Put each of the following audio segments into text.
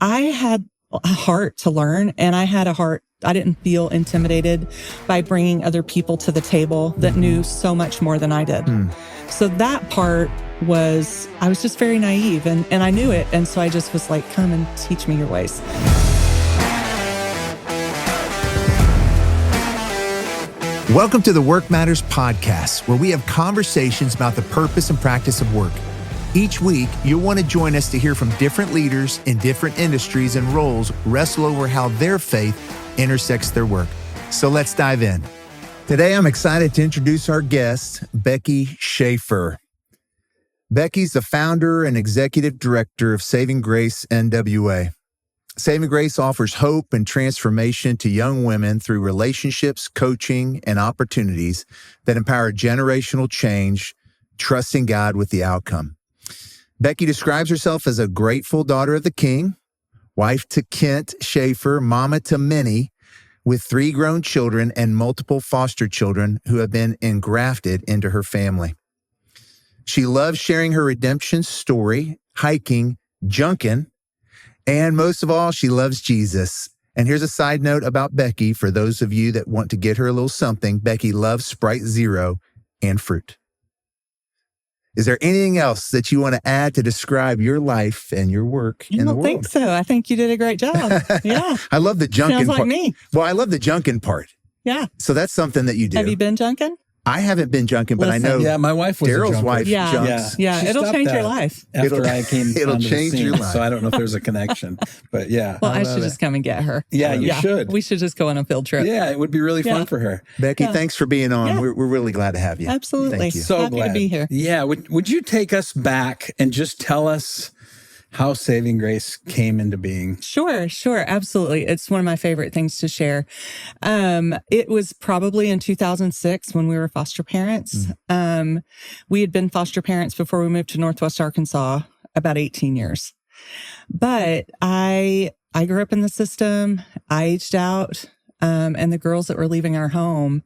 I had a heart to learn, and I had a heart. I didn't feel intimidated by bringing other people to the table that knew so much more than I did. So that part was, I was just very naive, and I knew it. And so I just was like, come and teach me your ways. Welcome to the Work Matters podcast, where we have conversations about the purpose and practice of work. Each week, you'll want to join us to hear from different leaders in different industries and roles wrestle over how their faith intersects their work. So let's dive in. Today, I'm excited to introduce our guest, Becky Shaffer. Becky's the founder and executive director of Saving Grace NWA. Saving Grace offers hope and transformation to young women through relationships, coaching, and opportunities that empower generational change, trusting God with the outcome. Becky describes herself as a grateful daughter of the King, wife to Kent Shaffer, mama to many, with 3 grown children and multiple foster children who have been engrafted into her family. She loves sharing her redemption story, hiking, junking, and most of all, she loves Jesus. And here's a side note about Becky for those of you that want to get her a little something. Becky loves Sprite Zero and fruit. Is there anything else that you want to add to describe your life and your work in the world? I don't think so. I think you did a great job. Yeah. I love the junking part. Sounds like me. Well, I love the junking part. Yeah. So that's something that you do. Have you been junking? I haven't been junking, but I know my wife was Darrel's a junker. wife junks. Yeah. It'll change your life. After I came it'll onto change the scene, your life. so I don't know if there's a connection, but yeah. Well, I should just come and get her. Yeah, you should. We should just go on a field trip. Yeah, it would be really fun for her. Becky, thanks for being on. Yeah. We're really glad to have you. Absolutely. Thank you. So Happy glad to be here. Yeah, would you take us back and just tell us how Saving Grace came into being? Sure, absolutely. It's one of my favorite things to share. It was probably in 2006 when we were foster parents. We had been foster parents before we moved to Northwest Arkansas, about 18 years. But I grew up in the system. I aged out, and the girls that were leaving our home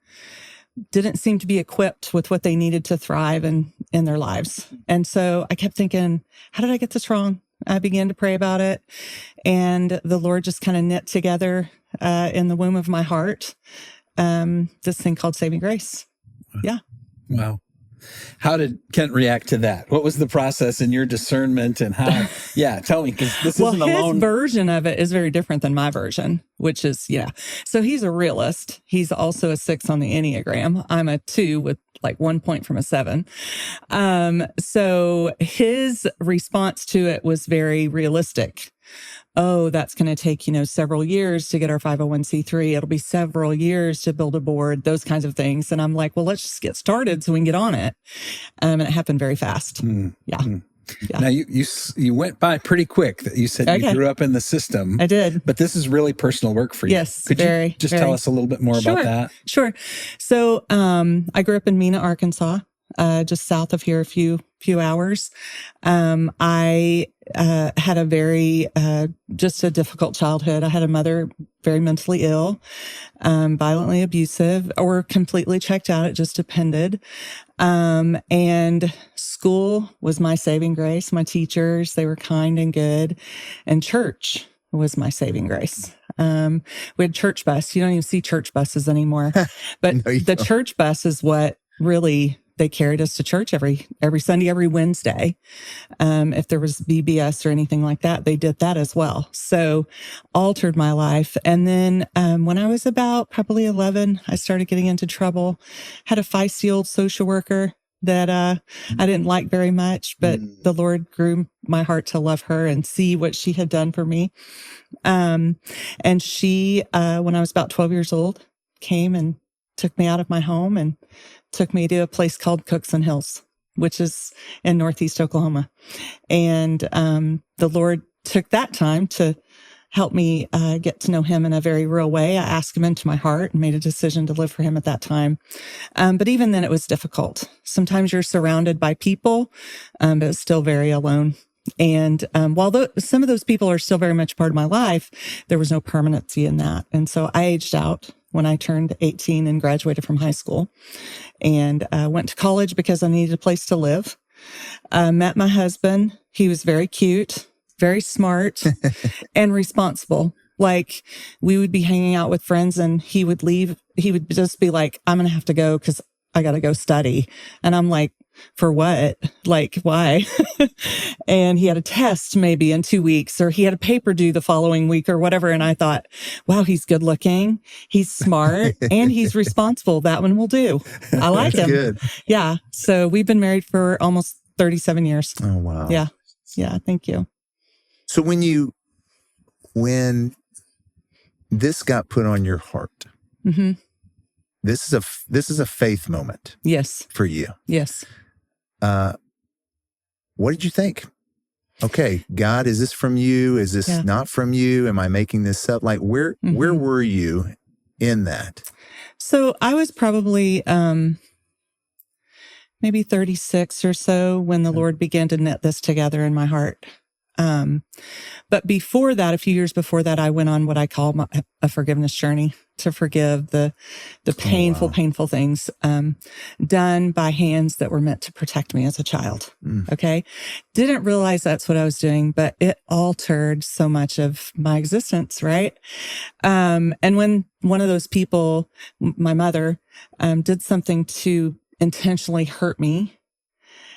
didn't seem to be equipped with what they needed to thrive in their lives. And so I kept thinking, how did I get this wrong? I began to pray about it, and the Lord just kind of knit together in the womb of my heart this thing called Saving Grace. Yeah. Wow. How did Kent react to that? What was the process in your discernment and how? Yeah, tell me, because this isn't alone. His version of it is very different than my version, which is, So he's a realist. He's also a 6 on the Enneagram. I'm a 2 with like 1 point from a 7. So his response to it was very realistic. Oh, that's going to take, several years to get our 501c3. It'll be several years to build a board, those kinds of things. And I'm like, well, let's just get started so we can get on it. And it happened very fast. Yeah. Now you went by pretty quick. You said you grew up in the system. I did. But this is really personal work for you. Yes. Could you just tell us a little bit more about that? Sure. So, I grew up in Mena, Arkansas, just south of here, a few hours. I had a very, just a difficult childhood. I had a mother very mentally ill, violently abusive, or completely checked out. It just depended. And school was my saving grace. My teachers, they were kind and good. And church was my saving grace. We had church bus. You don't even see church buses anymore, but the church bus is what really, they carried us to church every Sunday, every Wednesday. If there was VBS or anything like that, they did that as well. So altered my life. And then, when I was about probably 11, I started getting into trouble. Had a feisty old social worker that, I didn't like very much, but the Lord grew my heart to love her and see what she had done for me. And she, when I was about 12 years old, came and took me out of my home and took me to a place called Cookson Hills, which is in Northeast Oklahoma. And the Lord took that time to help me get to know him in a very real way. I asked him into my heart and made a decision to live for him at that time. But even then, it was difficult. Sometimes you're surrounded by people, but it's still very alone. And while some of those people are still very much part of my life, there was no permanency in that. And so I aged out when I turned 18 and graduated from high school, and went to college because I needed a place to live. Met my husband. He was very cute, very smart and responsible. Like we would be hanging out with friends and he would leave. He would just be like, I'm going to have to go because I got to go study. And I'm like, for what? Like, why? And he had a test maybe in 2 weeks, or he had a paper due the following week or whatever. And I thought, wow, he's good looking. He's smart and he's responsible. That one will do. I like him. Good. Yeah. So we've been married for almost 37 years. Oh, wow. Yeah. Yeah. Thank you. So when this got put on your heart, Mm-hmm. this is a faith moment. Yes. For you. Yes. What did you think? Okay, God, is this from you? Is this not from you? Am I making this up? Like where were you in that? So I was probably maybe 36 or so when the Lord began to knit this together in my heart. But before that, a few years before that, I went on what I call a forgiveness journey to forgive the painful, painful things, done by hands that were meant to protect me as a child. Okay. Didn't realize that's what I was doing, but it altered so much of my existence. Right. And when one of those people, my mother, did something to intentionally hurt me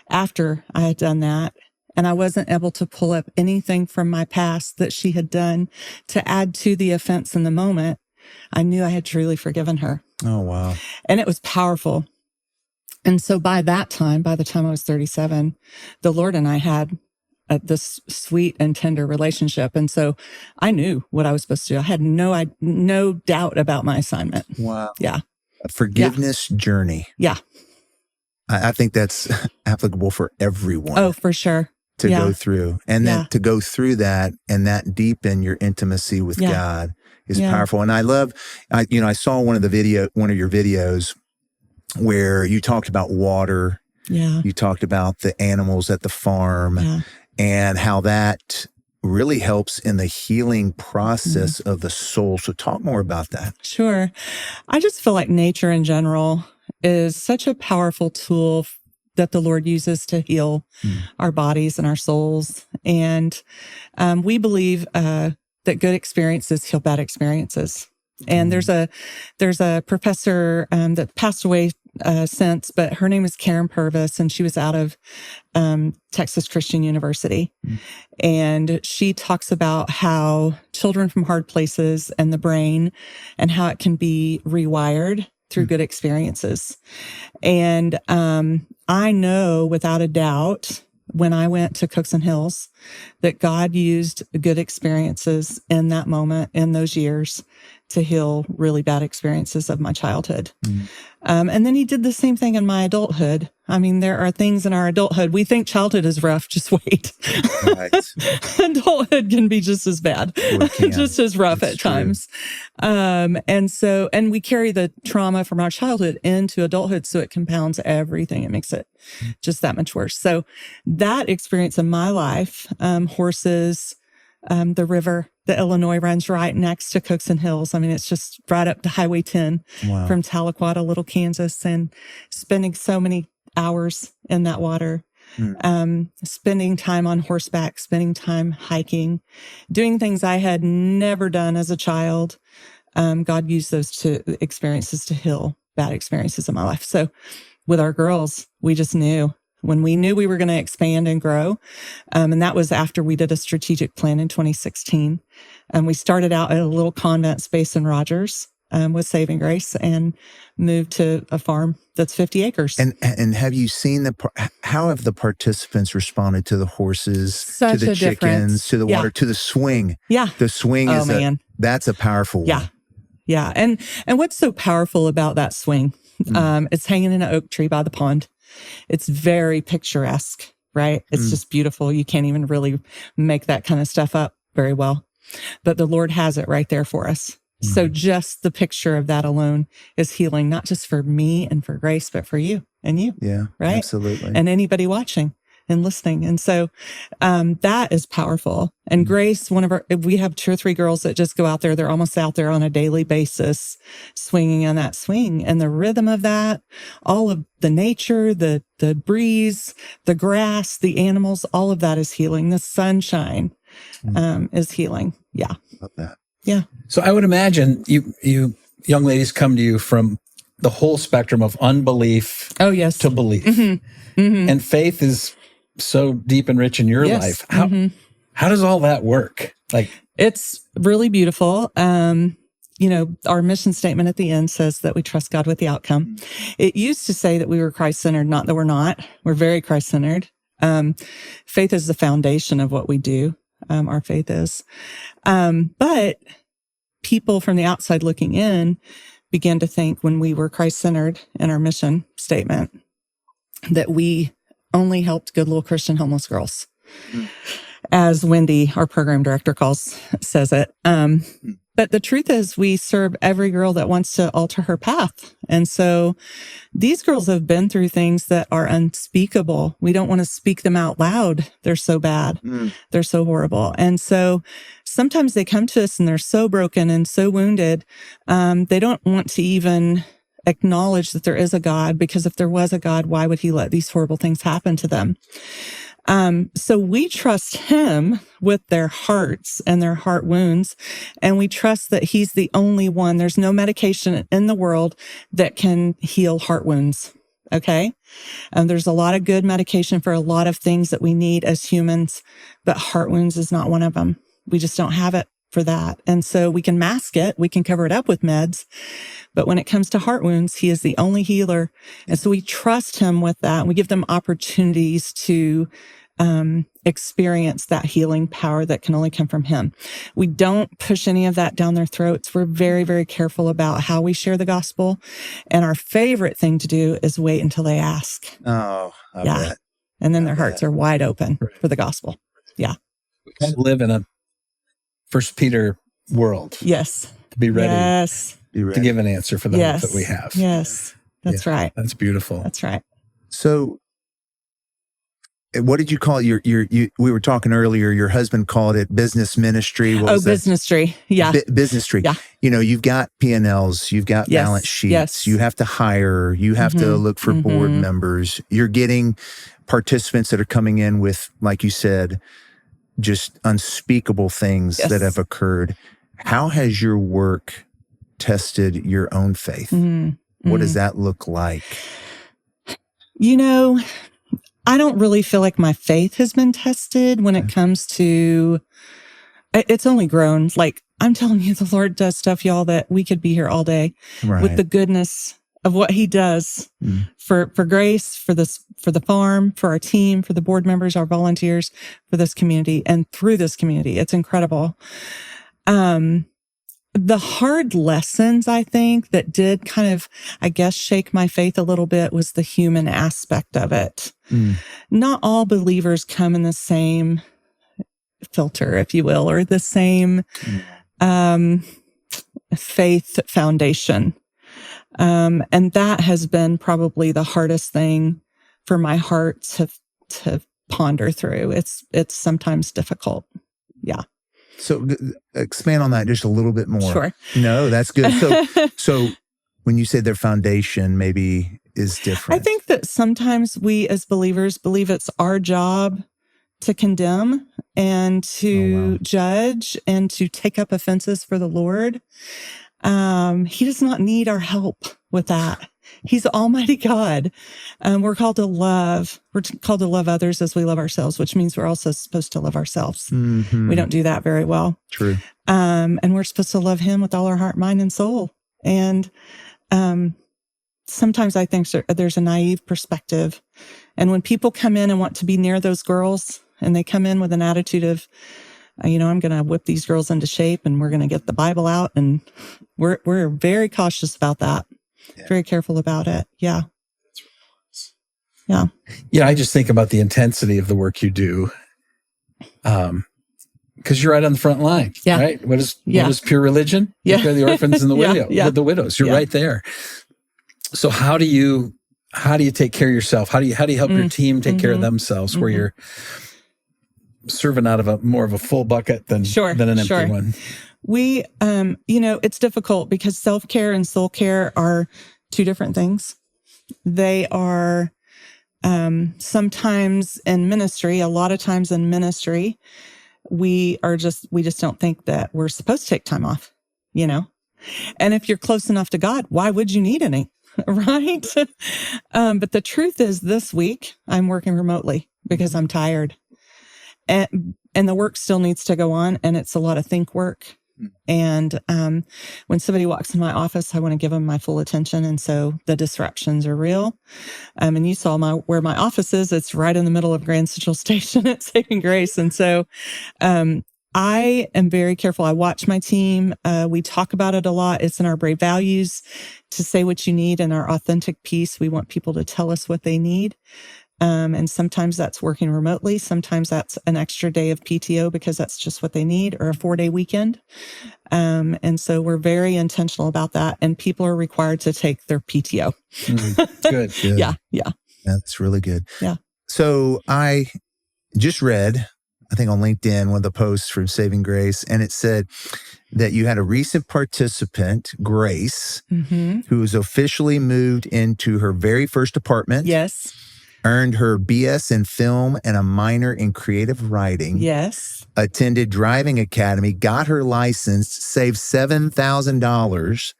after I had done that, and I wasn't able to pull up anything from my past that she had done to add to the offense in the moment, I knew I had truly forgiven her. Oh, wow. And it was powerful. And so by the time I was 37, the Lord and I had this sweet and tender relationship. And so I knew what I was supposed to do. I had no doubt about my assignment. Wow. Yeah. A forgiveness journey. Yeah. I think that's applicable for everyone. Oh, for sure. To go through. And then to go through that and that deepen your intimacy with God is powerful. And I love, I saw one of your videos where you talked about water. Yeah. You talked about the animals at the farm and how that really helps in the healing process of the soul. So talk more about that. Sure. I just feel like nature in general is such a powerful tool that the Lord uses to heal our bodies and our souls. And we believe that good experiences heal bad experiences. And there's a professor that passed away since, but her name is Karen Purvis, and she was out of Texas Christian University. And she talks about how children from hard places and the brain and how it can be rewired through good experiences. And I know without a doubt when I went to Cooks and Hills that God used good experiences in that moment, in those years, to heal really bad experiences of my childhood. And then he did the same thing in my adulthood. I mean, there are things in our adulthood. We think childhood is rough. Just wait. Right. Adulthood can be just as bad, just as rough at times. And we carry the trauma from our childhood into adulthood. So it compounds everything. It makes it just that much worse. So that experience in my life, horses, the river, the Illinois runs right next to Cooks and Hills. I mean, it's just right up to Highway 10 from Tahlequah to Little Kansas, and spending so many hours in that water, spending time on horseback, spending time hiking, doing things I had never done as a child. God used those experiences to heal bad experiences in my life. So with our girls, we just knew. When we knew we were going to expand and grow, and that was after we did a strategic plan in 2016. And we started out at a little convent space in Rogers with Saving Grace and moved to a farm that's 50 acres. And have you seen how have the participants responded to the horses, to the chickens, to the water, to the swing? Yeah. The swing that's a powerful one. Yeah. And what's so powerful about that swing? It's hanging in an oak tree by the pond. It's very picturesque, right? It's just beautiful. You can't even really make that kind of stuff up very well. But the Lord has it right there for us. So just the picture of that alone is healing, not just for me and for Grace, but for you and you. Yeah, right? Absolutely. And anybody watching and listening. And so that is powerful. And Grace, we have 2 or 3 girls that just go out there. They're almost out there on a daily basis, swinging on that swing. And the rhythm of that, all of the nature, the breeze, the grass, the animals, all of that is healing. The sunshine, is healing. Yeah. Love that. Yeah. So I would imagine you young ladies come to you from the whole spectrum of unbelief Oh, yes. to belief. And faith is so deep and rich in your life. How does all that work? Like, it's really beautiful. Our mission statement at the end says that we trust God with the outcome. It used to say that we were Christ-centered, not that we're not. We're very Christ-centered. Faith is the foundation of what we do. Our faith is. But people from the outside looking in began to think when we were Christ-centered in our mission statement that we only helped good little Christian homeless girls. As Wendy, our program director, says it. But the truth is we serve every girl that wants to alter her path. And so these girls have been through things that are unspeakable. We don't want to speak them out loud. They're so bad. They're so horrible. And so sometimes they come to us and they're so broken and so wounded. They don't want to even acknowledge that there is a God, because if there was a God, why would he let these horrible things happen to them? So we trust him with their hearts and their heart wounds. And we trust that he's the only one. There's no medication in the world that can heal heart wounds. Okay. There's a lot of good medication for a lot of things that we need as humans, but heart wounds is not one of them. We just don't have it for that. And so we can mask it. We can cover it up with meds. But when it comes to heart wounds, he is the only healer. And so we trust him with that. We give them opportunities to experience that healing power that can only come from him. We don't push any of that down their throats. We're very, very careful about how we share the gospel. And our favorite thing to do is wait until they ask. Oh, I bet. And then their hearts are wide open for the gospel. Yeah. We kind of live in a First Peter world. Yes. To be ready. Yes. To give an answer for the hope that we have. Yes. That's right. That's beautiful. That's right. So what did you call it? We were talking earlier, your husband called it business ministry. Businessry. Yeah. Businessry. Yeah. You've got P&Ls, you've got balance sheets, you have to hire, you have to look for board members. You're getting participants that are coming in with, like you said, just unspeakable things that have occurred. How has your work tested your own faith? What does that look like? I don't really feel like my faith has been tested when it comes to, it's only grown. Like, I'm telling you, the Lord does stuff, y'all, that we could be here all day with the goodness of what he does for Grace, for the farm, for our team, for the board members, our volunteers, for this community, and through this community. It's incredible. The hard lessons, I think, that did kind of, I guess, shake my faith a little bit was the human aspect of it. Not all believers come in the same filter, if you will, or the same faith foundation. And that has been probably the hardest thing for my heart to ponder through. It's sometimes difficult. Yeah. So expand on that just a little bit more. Sure. No, that's good. So when you say their foundation maybe is different. I think that sometimes we as believers believe it's our job to condemn and to judge and to take up offenses for the Lord. He does not need our help with that. He's Almighty God. We're called to love. We're called to love others as we love ourselves, which means we're also supposed to love ourselves. We don't do that very well. True. And we're supposed to love him with all our heart, mind, and soul. And sometimes I think there's a naive perspective. And when people come in and want to be near those girls, and they come in with an attitude of, I'm going to whip these girls into shape and we're going to get the Bible out. And we're very cautious about that. Yeah. Very careful about it. Yeah. Yeah. Yeah. I just think about the intensity of the work you do. Because you're right on the front line. Yeah. Right. What is pure religion? Yeah. The orphans and the the widows. You're right there. So how do you take care of yourself? How do you help your team take care of themselves where you're serving out of more of a full bucket than an empty one? We, it's difficult because self-care and soul care are two different things. They are, sometimes in ministry, a lot of times in ministry, we just don't think that we're supposed to take time off, And if you're close enough to God, why would you need any? Right? But the truth is this week I'm working remotely because I'm tired. And the work still needs to go on, and it's a lot of think work. And when somebody walks in my office, I want to give them my full attention. And so the disruptions are real. And you saw where my office is. It's right in the middle of Grand Central Station at Saving Grace. And so I am very careful. I watch my team. We talk about it a lot. It's in our brave values to say what you need. In our authentic piece, we want people to tell us what they need. And sometimes that's working remotely. Sometimes that's an extra day of PTO because that's just what they need, or a 4-day weekend. And so we're very intentional about that. And people are required to take their PTO. Good. Yeah. That's really good. Yeah. So I just read, I think on LinkedIn, one of the posts from Saving Grace, and it said that you had a recent participant, Grace, who was officially moved into her very first apartment. Yes. Earned her BS in film and a minor in creative writing. Yes. Attended driving academy, got her license, saved $7,000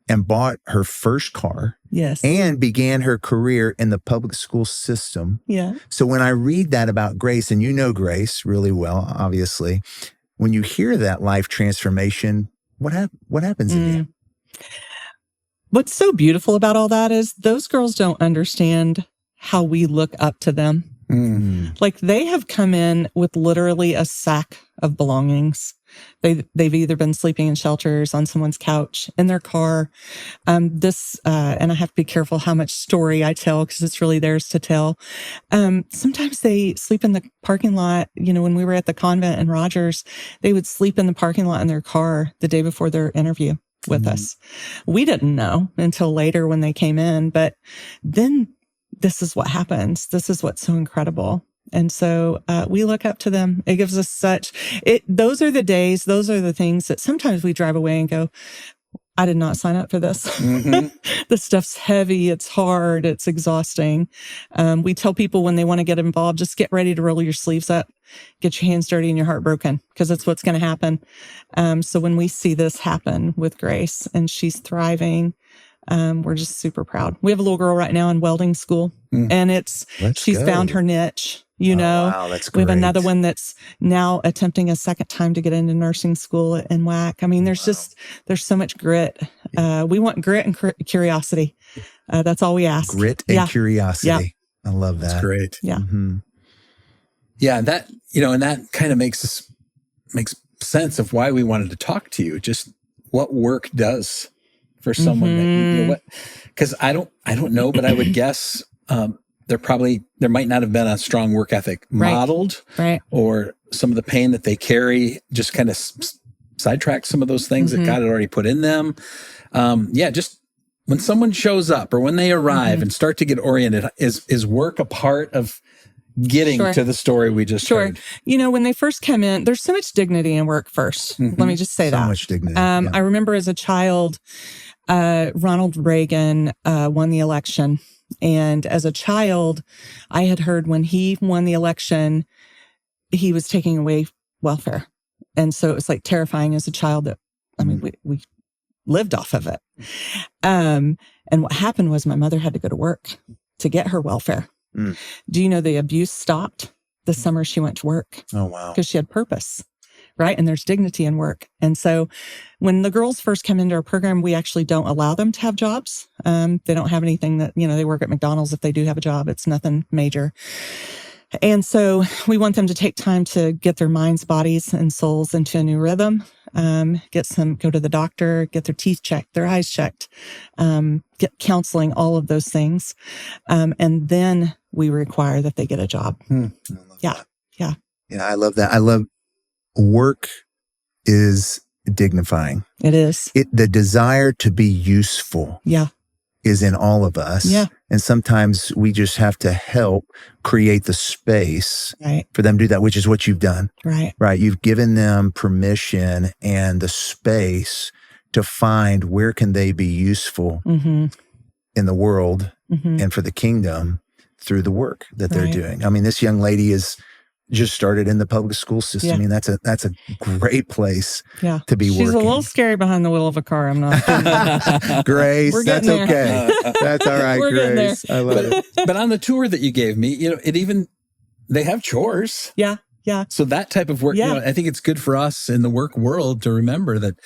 and bought her first car. Yes. And began her career in the public school system. Yeah. So when I read that about Grace, and you know Grace really well, obviously, when you hear that life transformation, what happens in you? What's so beautiful about all that is those girls don't understand how we look up to them. Like they have come in with literally a sack of belongings. They've either been sleeping in shelters, on someone's couch, in their car. And I have to be careful how much story I tell because it's really theirs to tell. Sometimes they sleep in the parking lot. When we were at the convent in Rogers, they would sleep in the parking lot in their car the day before their interview with us. We didn't know until later when they came in, but then this is what happens. This is what's so incredible. And so we look up to them. It gives us those are the days, those are the things that sometimes we drive away and go, I did not sign up for this. This stuff's heavy. It's hard. It's exhausting. We tell people when they want to get involved, just get ready to roll your sleeves up, get your hands dirty and your heart broken, because that's what's going to happen. So when we see this happen with Grace and she's thriving, we're just super proud. We have a little girl right now in welding school, and she's found her niche. Wow, that's great. We have another one that's now attempting a second time to get into nursing school at NWAC. I mean, there's so much grit. We want grit and curiosity. That's all we ask. Grit and curiosity. Yeah. I love that. That's great. Yeah. Yeah. That, and that kind of makes sense of why we wanted to talk to you. Just what work does for someone that, because I don't know, but I would guess, there might not have been a strong work ethic modeled, or some of the pain that they carry just kind of sidetrack some of those things that God had already put in them. Just when someone shows up or when they arrive and start to get oriented, is work a part of getting to the story we just heard? When they first come in, there's so much dignity in work first. Let me just say that. So much dignity. I remember as a child, Ronald Reagan won the election. And as a child, I had heard when he won the election, he was taking away welfare. And so it was like terrifying as a child that, we lived off of it. And what happened was my mother had to go to work to get her welfare. Do you know the abuse stopped the summer she went to work? Oh, wow. Because she had purpose. Right. And there's dignity in work. And so when the girls first come into our program, we actually don't allow them to have jobs. They don't have anything that, they work at McDonald's. If they do have a job, it's nothing major. And so we want them to take time to get their minds, bodies, and souls into a new rhythm, go to the doctor, get their teeth checked, their eyes checked, get counseling, all of those things. And then we require that they get a job. Yeah. I love that. I love work is dignifying. It is. The desire to be useful is in all of us. Yeah. And sometimes we just have to help create the space for them to do that, which is what you've done. Right. You've given them permission and the space to find where can they be useful in the world and for the kingdom through the work that they're doing. I mean, this young lady is just started in the public school system. Yeah. I mean, that's a great place to be She's working. a little scary behind the wheel of a car. I'm not. Grace, We're that's getting there. okay. That's all right, Grace. I love it. But on the tour that you gave me, they have chores. Yeah. Yeah. So that type of work, I think it's good for us in the work world to remember that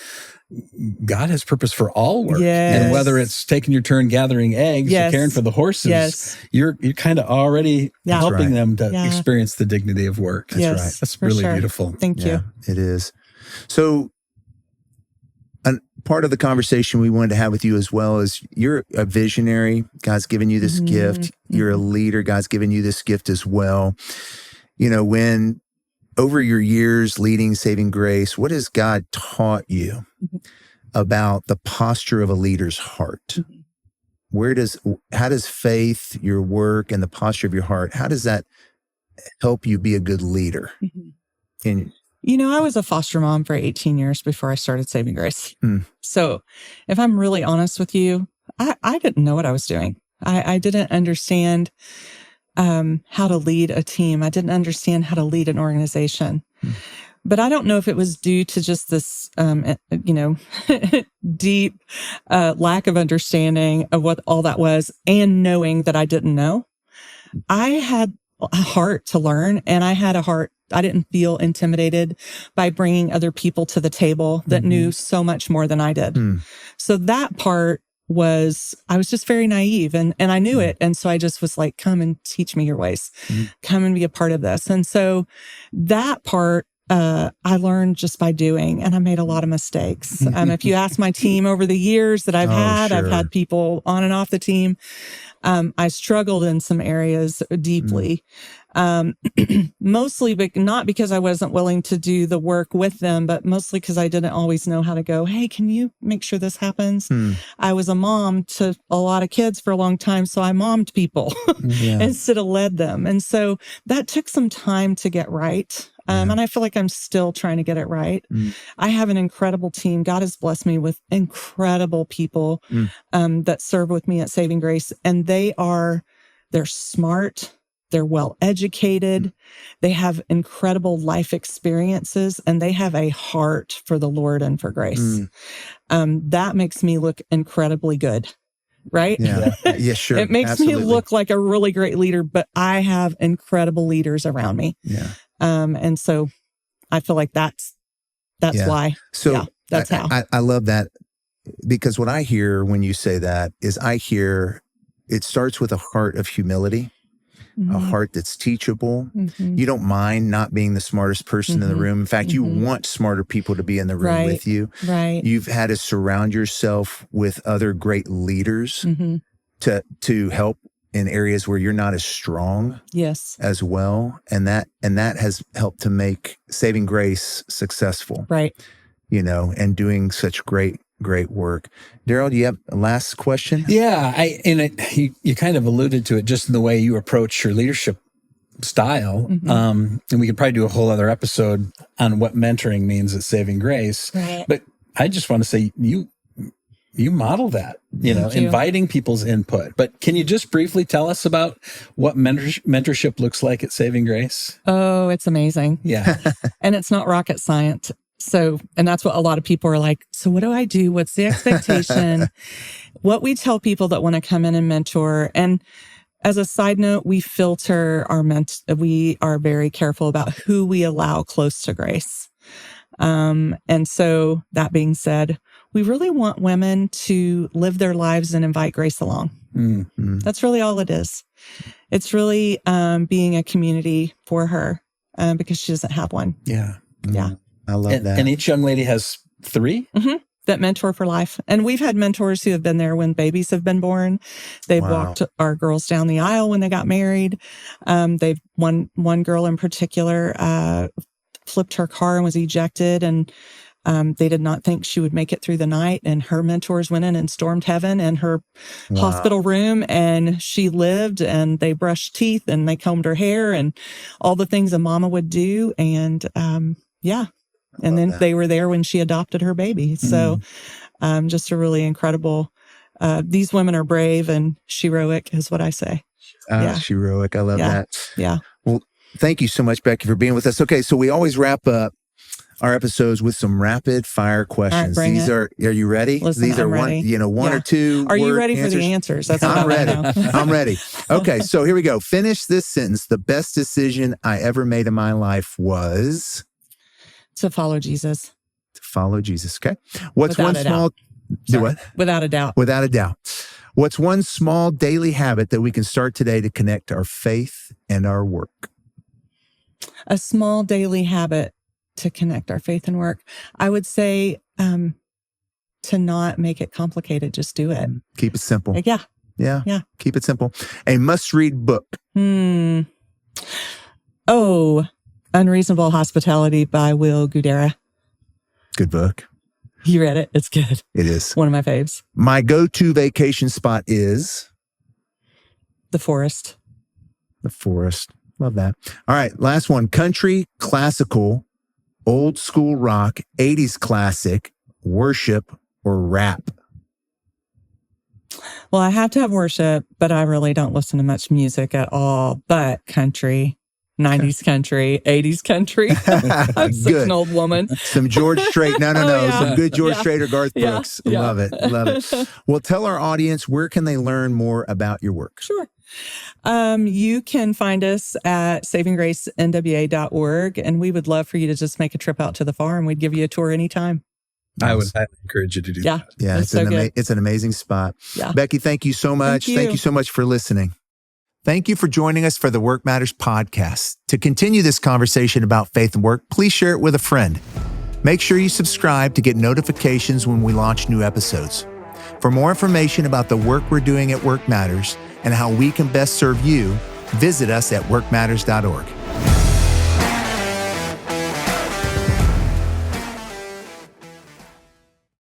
God has purpose for all work. Yes. And whether it's taking your turn gathering eggs or caring for the horses, you're kind of already helping them to experience the dignity of work. That's right. That's really beautiful. Thank you. It is. So part of the conversation we wanted to have with you as well is you're a visionary. God's given you this gift. You're a leader. God's given you this gift as well. When over your years leading Saving Grace, what has God taught you about the posture of a leader's heart? How does faith, your work, and the posture of your heart, how does that help you be a good leader? I was a foster mom for 18 years before I started Saving Grace. So if I'm really honest with you, I didn't know what I was doing. I didn't understand how to lead a team. I didn't understand how to lead an organization. But I don't know if it was due to just this, deep lack of understanding of what all that was and knowing that I didn't know. I had a heart to learn, and I had a heart. I didn't feel intimidated by bringing other people to the table that knew so much more than I did. So that part I was just very naive and I knew it. And so I just was like, come and teach me your ways, come and be a part of this. And so that part, I learned just by doing, and I made a lot of mistakes. If you ask my team over the years that I've had people on and off the team. I struggled in some areas deeply, mostly, but not because I wasn't willing to do the work with them, but mostly because I didn't always know how to go, hey, can you make sure this happens? I was a mom to a lot of kids for a long time, so I mommed people instead of led them. And so that took some time to get right. And I feel like I'm still trying to get it right. I have an incredible team. God has blessed me with incredible people that serve with me at Saving Grace. And they're smart. They're well educated. They have incredible life experiences, and they have a heart for the Lord and for grace. That makes me look incredibly good. Right? Yeah, sure. It makes me look like a really great leader, but I have incredible leaders around me. And so I feel like that's why. So that's how. I love that, because what I hear when you say that is it starts with a heart of humility, a heart that's teachable. You don't mind not being the smartest person in the room. In fact, you want smarter people to be in the room with you. Right. You've had to surround yourself with other great leaders to help in areas where you're not as strong as well. And that has helped to make Saving Grace successful. Right. And doing such great work. Darrel, do you have a last question? Yeah. You kind of alluded to it just in the way you approach your leadership style. And we could probably do a whole other episode on what mentoring means at Saving Grace. Right. But I just want to say you model that, inviting people's input. But can you just briefly tell us about what mentorship looks like at Saving Grace? Oh, it's amazing. Yeah. And it's not rocket science. So, and that's what a lot of people are like, so what do I do? What's the expectation? What we tell people that want to come in and mentor. And as a side note, we filter we are very careful about who we allow close to Grace. And so that being said, we really want women to live their lives and invite Grace along. That's really all it is. It's really being a community for her because she doesn't have one. Yeah. I love that. And each young lady has 3? That mentor for life. And we've had mentors who have been there when babies have been born. They've walked our girls down the aisle when they got married. They've one girl in particular flipped her car and was ejected, and they did not think she would make it through the night. And her mentors went in and stormed heaven in her hospital room, and she lived, and they brushed teeth and they combed her hair and all the things a mama would do. And and then they were there when she adopted her baby. So just a really incredible, these women are brave and heroic is what I say. Heroic. I love that. Yeah. Well, thank you so much, Becky, for being with us. Okay, so we always wrap up our episodes with some rapid fire questions. All right, are you ready? Listen, These are I'm one, ready. one or two. Are you ready answers? for the answers? That's what I'm ready. know. I'm ready. Okay, so here we go. Finish this sentence. The best decision I ever made in my life was to follow Jesus. To follow Jesus. Okay. What's Without one small? Do what? Without a doubt. Without a doubt. What's one small daily habit that we can start today to connect our faith and our work? A small daily habit to connect our faith and work. I would say to not make it complicated. Just do it. Keep it simple. Yeah. Keep it simple. A must-read book. Oh, Unreasonable Hospitality by Will Guidara. Good book. You read it? It's good. It is. One of my faves. My go-to vacation spot is? The forest. The forest. Love that. All right. Last one. Country, classical, old school rock, 80s classic, worship, or rap? Well, I have to have worship, but I really don't listen to much music at all. But country, 90s country, 80s country. I'm such an old woman. Some George Strait. No. Yeah. Some good George Strait or Garth Brooks. Yeah. Love it. Well, tell our audience, where can they learn more about your work? Sure. You can find us at savinggracenwa.org, and we would love for you to just make a trip out to the farm. We'd give you a tour anytime. I would highly encourage you to do that. Yeah, it's an amazing spot. Yeah. Becky, thank you so much. Thank you so much for listening. Thank you for joining us for the Work Matters podcast. To continue this conversation about faith and work, please share it with a friend. Make sure you subscribe to get notifications when we launch new episodes. For more information about the work we're doing at Work Matters and how we can best serve you, visit us at workmatters.org.